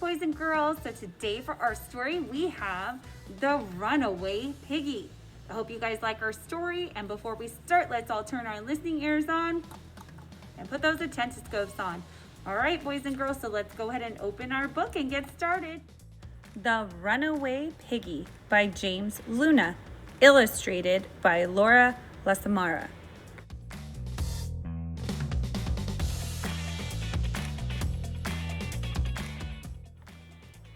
boys and girls. So today for our story, we have the Runaway Piggy. I hope you guys like our story. And before we start, let's all turn our listening ears on and put those attendoscopes on. All right, boys and girls, so let's go ahead and open our book and get started. The Runaway Piggy by James Luna, illustrated by Lacamara.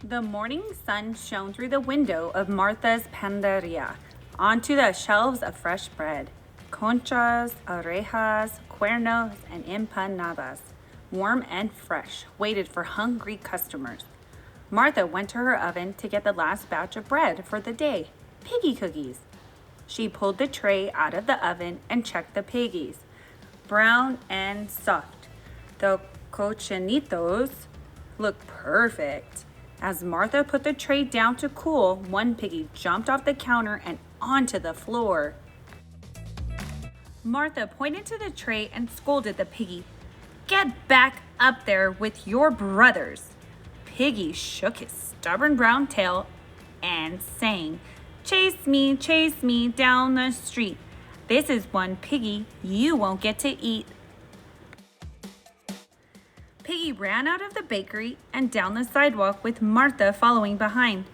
The morning sun shone through the window of Martha's panderia onto the shelves of fresh bread, conchas, orejas, cuernos, and empanadas, warm and fresh, waited for hungry customers. Martha went to her oven to get the last batch of bread for the day, piggy cookies. She pulled the tray out of the oven and checked the piggies, brown and soft. The cochinitos looked perfect. As Martha put the tray down to cool, one piggy jumped off the counter and onto the floor. Martha pointed to the tray and scolded the piggy. "Get back up there with your brothers." Piggy shook his stubborn brown tail and sang, chase me down the street. This is one piggy you won't get to eat." Piggy ran out of the bakery and down the sidewalk with Martha following behind.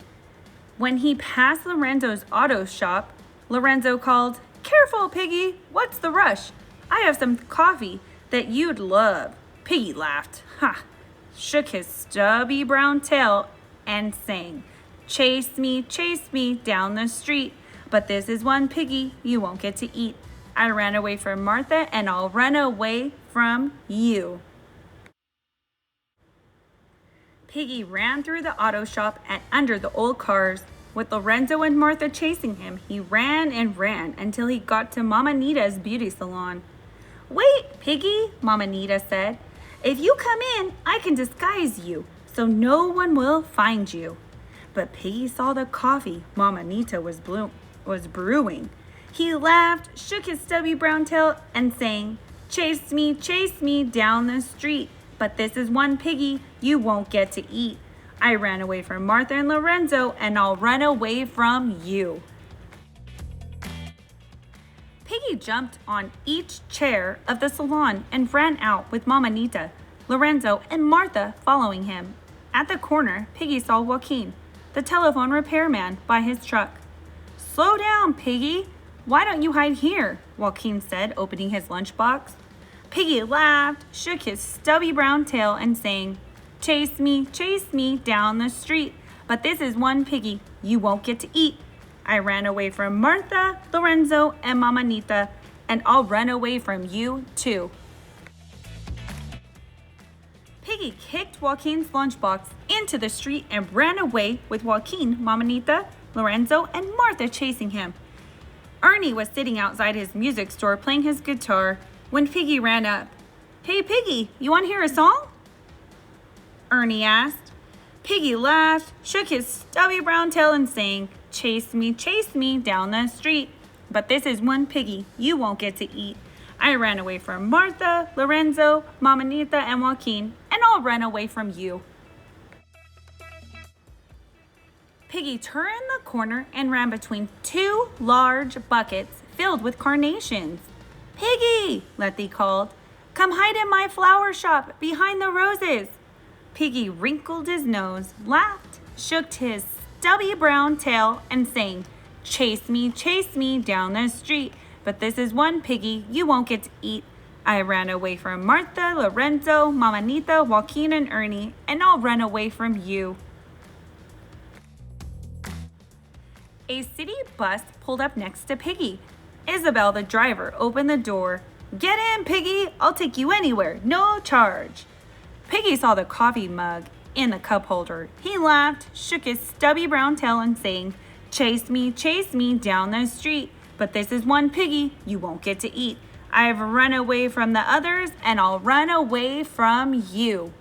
When he passed Lorenzo's auto shop, Lorenzo called, "Careful, Piggy, what's the rush? I have some coffee that you'd love." Piggy laughed, shook his stubby brown tail and sang, chase me down the street. But this is one piggy you won't get to eat. I ran away from Martha and I'll run away from you. Piggy ran through the auto shop and under the old cars. With Lorenzo and Martha chasing him, he ran and ran until he got to Mama Nita's beauty salon. "Wait, Piggy," Mama Nita said. "If you come in, I can disguise you so no one will find you." But Piggy saw the coffee Mama Nita was brewing. He laughed, shook his stubby brown tail, and sang, chase me down the street. But this is one piggy you won't get to eat. I ran away from Martha and Lorenzo, and I'll run away from you. Piggy jumped on each chair of the salon and ran out with Mama Nita, Lorenzo, and Martha following him. At the corner, Piggy saw Joaquin, the telephone repairman, by his truck. "Slow down, Piggy. Why don't you hide here?" Joaquin said, opening his lunchbox. Piggy laughed, shook his stubby brown tail, and sang, chase me down the street. But this is one piggy you won't get to eat. I ran away from Martha, Lorenzo, and Mama Nita, and I'll run away from you too. Piggy kicked Joaquin's lunchbox into the street and ran away with Joaquin, Mama Nita, Lorenzo, and Martha chasing him. Ernie was sitting outside his music store playing his guitar when Piggy ran up. "Hey, Piggy, you want to hear a song?" Ernie asked. Piggy laughed, shook his stubby brown tail, and sang, chase me down the street. But this is one piggy you won't get to eat. I ran away from Martha, Lorenzo, Mama Nita, and Joaquin, and I'll run away from you. Piggy turned the corner and ran between two large buckets filled with carnations. "Piggy," Letty called, "come hide in my flower shop behind the roses." Piggy wrinkled his nose, laughed, shook his stubby brown tail, and sang, chase me down the street. But this is one piggy you won't get to eat. I ran away from Martha, Lorenzo, Mama Nita, Joaquin, and Ernie, and I'll run away from you. A city bus pulled up next to Piggy. Isabel, the driver, opened the door. "Get in, Piggy. I'll take you anywhere. No charge." Piggy saw the coffee mug in the cup holder. He laughed, shook his stubby brown tail, and sang, chase me down the street. But this is one piggy you won't get to eat. I've run away from the others, and I'll run away from you.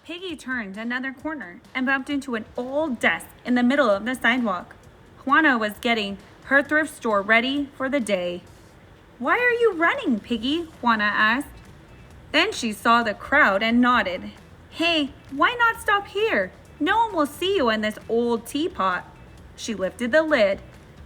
Piggy turned another corner and bumped into an old desk in the middle of the sidewalk. Juana was getting her thrift store ready for the day. "Why are you running, Piggy?" Juana asked. Then she saw the crowd and nodded. Hey, why not stop here? No one will see you in this old teapot. She lifted the lid.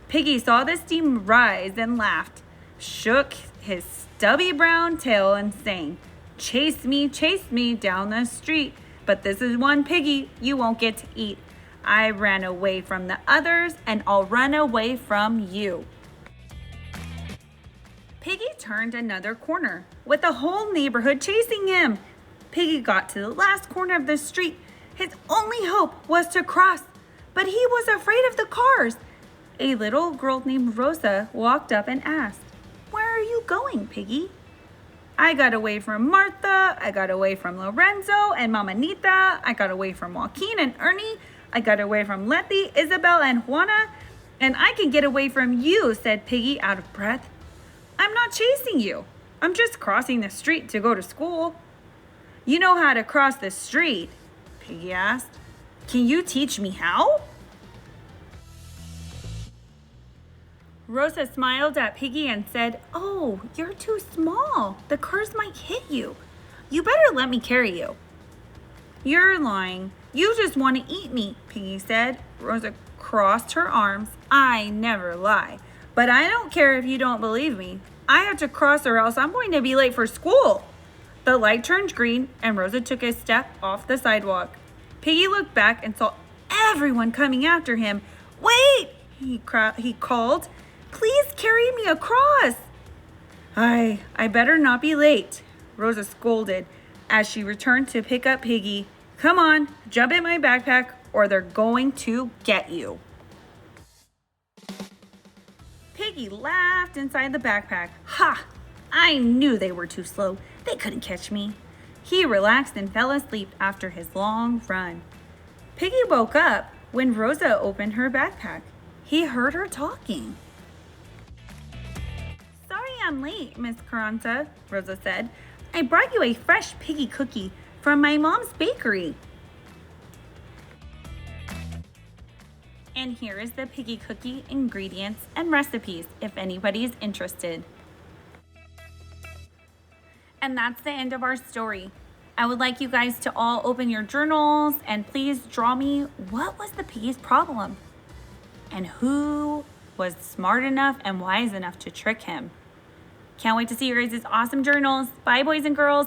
Piggy saw the steam rise and laughed, shook his stubby brown tail and sang, chase me down the street. But this is one piggy you won't get to eat. I ran away from the others and I'll run away from you. Piggy turned another corner with the whole neighborhood chasing him. Piggy got to the last corner of the street. His only hope was to cross, but he was afraid of the cars. A little girl named Rosa walked up and asked, "Where are you going, Piggy?" "I got away from Martha. I got away from Lorenzo and Mama Nita. I got away from Joaquin and Ernie. I got away from Letty, Isabel, and Juana. And I can get away from you," said Piggy out of breath. "I'm not chasing you. I'm just crossing the street to go to school." "You know how to cross the street?" Piggy asked. "Can you teach me how?" Rosa smiled at Piggy and said, "Oh, you're too small. The cars might hit you. You better let me carry you." "You're lying. You just want to eat me," Piggy said. Rosa crossed her arms. "I never lie. But I don't care if you don't believe me. I have to cross or else I'm going to be late for school." The light turned green and Rosa took a step off the sidewalk. Piggy looked back and saw everyone coming after him. "Wait!" he called. "Please carry me across." I better not be late," Rosa scolded as she returned to pick up Piggy. "Come on, jump in my backpack or they're going to get you." Piggy laughed inside the backpack. "Ha! I knew they were too slow. They couldn't catch me." He relaxed and fell asleep after his long run. Piggy woke up when Rosa opened her backpack. He heard her talking. "Sorry I'm late, Miss Carranza," Rosa said. "I brought you a fresh piggy cookie from my mom's bakery." And here is the piggy cookie ingredients and recipes if anybody's interested. And that's the end of our story. I would like you guys to all open your journals and please draw me what was the piggy's problem and who was smart enough and wise enough to trick him. Can't wait to see your guys' awesome journals. Bye, boys and girls.